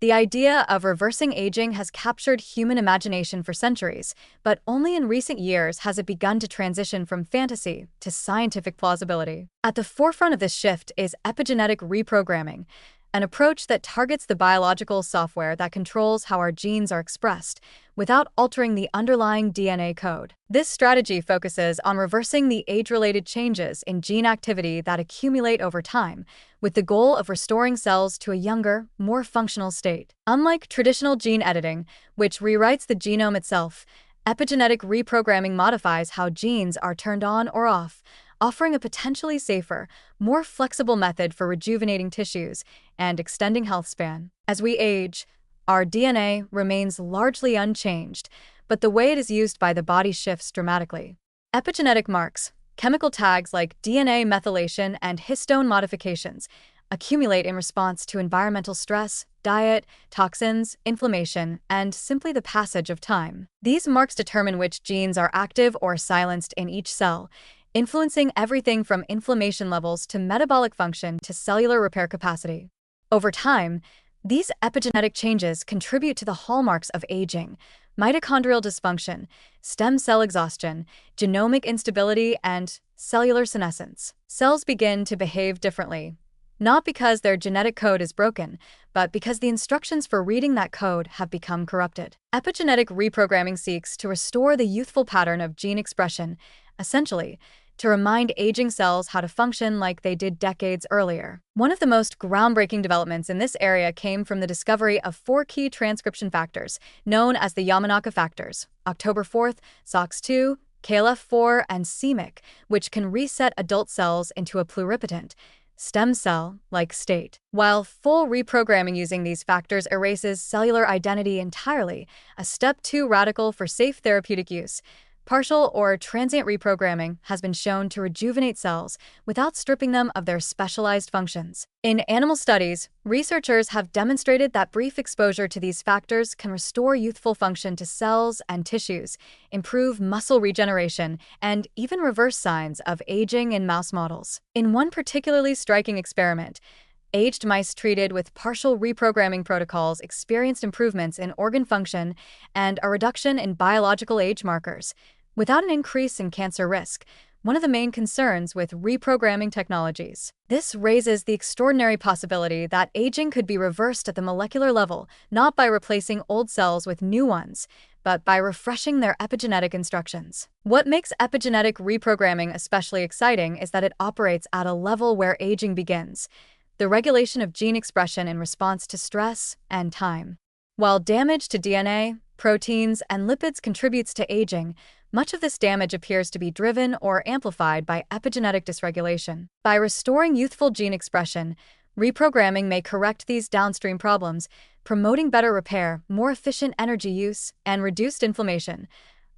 The idea of reversing aging has captured human imagination for centuries, but only in recent years has it begun to transition from fantasy to scientific plausibility. At the forefront of this shift is epigenetic reprogramming, an approach that targets the biological software that controls how our genes are expressed without altering the underlying DNA code. This strategy focuses on reversing the age-related changes in gene activity that accumulate over time, with the goal of restoring cells to a younger, more functional state. Unlike traditional gene editing, which rewrites the genome itself, epigenetic reprogramming modifies how genes are turned on or off, offering a potentially safer, more flexible method for rejuvenating tissues and extending health span. As we age, our DNA remains largely unchanged, but the way it is used by the body shifts dramatically. Epigenetic marks, chemical tags like DNA methylation and histone modifications, accumulate in response to environmental stress, diet, toxins, inflammation, and simply the passage of time. These marks determine which genes are active or silenced in each cell, influencing everything from inflammation levels to metabolic function to cellular repair capacity. Over time, these epigenetic changes contribute to the hallmarks of aging: mitochondrial dysfunction, stem cell exhaustion, genomic instability, and cellular senescence. Cells begin to behave differently, not because their genetic code is broken, but because the instructions for reading that code have become corrupted. Epigenetic reprogramming seeks to restore the youthful pattern of gene expression, essentially, to remind aging cells how to function like they did decades earlier. One of the most groundbreaking developments in this area came from the discovery of 4 key transcription factors, known as the Yamanaka factors: October 4th, SOX2, KLF4, and c-MYC, which can reset adult cells into a pluripotent, stem cell-like state. While full reprogramming using these factors erases cellular identity entirely, a step too radical for safe therapeutic use, partial or transient reprogramming has been shown to rejuvenate cells without stripping them of their specialized functions. In animal studies, researchers have demonstrated that brief exposure to these factors can restore youthful function to cells and tissues, improve muscle regeneration, and even reverse signs of aging in mouse models. In one particularly striking experiment, aged mice treated with partial reprogramming protocols experienced improvements in organ function and a reduction in biological age markers, without an increase in cancer risk, one of the main concerns with reprogramming technologies. This raises the extraordinary possibility that aging could be reversed at the molecular level, not by replacing old cells with new ones, but by refreshing their epigenetic instructions. What makes epigenetic reprogramming especially exciting is that it operates at a level where aging begins: the regulation of gene expression in response to stress and time. While damage to DNA, proteins, and lipids contributes to aging, much of this damage appears to be driven or amplified by epigenetic dysregulation. By restoring youthful gene expression, reprogramming may correct these downstream problems, promoting better repair, more efficient energy use, and reduced inflammation,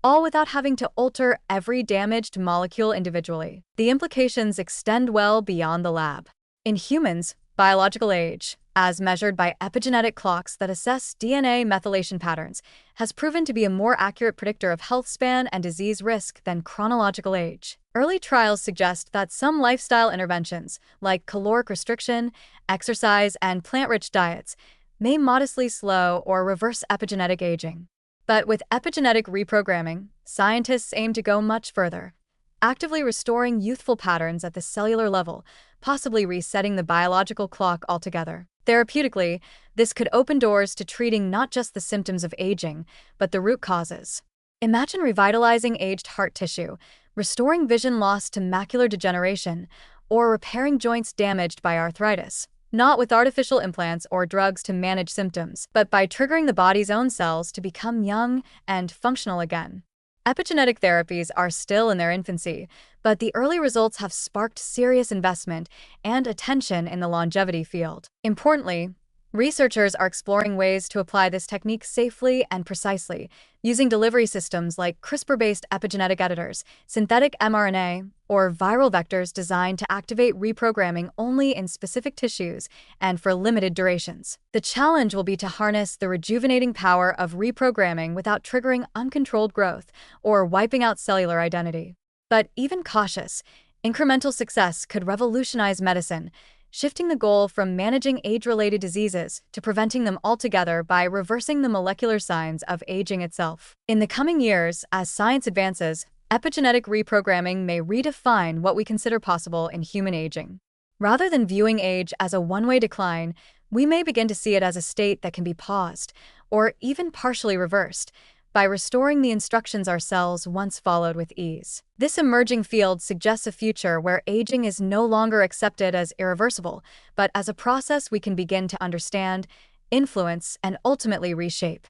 all without having to alter every damaged molecule individually. The implications extend well beyond the lab. In humans, biological age, as measured by epigenetic clocks that assess DNA methylation patterns, has proven to be a more accurate predictor of health span and disease risk than chronological age. Early trials suggest that some lifestyle interventions, like caloric restriction, exercise, and plant-rich diets, may modestly slow or reverse epigenetic aging. But with epigenetic reprogramming, scientists aim to go much further, actively restoring youthful patterns at the cellular level, possibly resetting the biological clock altogether. Therapeutically, this could open doors to treating not just the symptoms of aging, but the root causes. Imagine revitalizing aged heart tissue, restoring vision lost to macular degeneration, or repairing joints damaged by arthritis, not with artificial implants or drugs to manage symptoms, but by triggering the body's own cells to become young and functional again. Epigenetic therapies are still in their infancy, but the early results have sparked serious investment and attention in the longevity field. Importantly, researchers are exploring ways to apply this technique safely and precisely, using delivery systems like CRISPR-based epigenetic editors, synthetic mRNA, or viral vectors designed to activate reprogramming only in specific tissues and for limited durations. The challenge will be to harness the rejuvenating power of reprogramming without triggering uncontrolled growth or wiping out cellular identity. But even cautious, incremental success could revolutionize medicine, shifting the goal from managing age-related diseases to preventing them altogether by reversing the molecular signs of aging itself. In the coming years, as science advances, epigenetic reprogramming may redefine what we consider possible in human aging. Rather than viewing age as a one-way decline, we may begin to see it as a state that can be paused, or even partially reversed, by restoring the instructions our cells once followed with ease. This emerging field suggests a future where aging is no longer accepted as irreversible, but as a process we can begin to understand, influence, and ultimately reshape.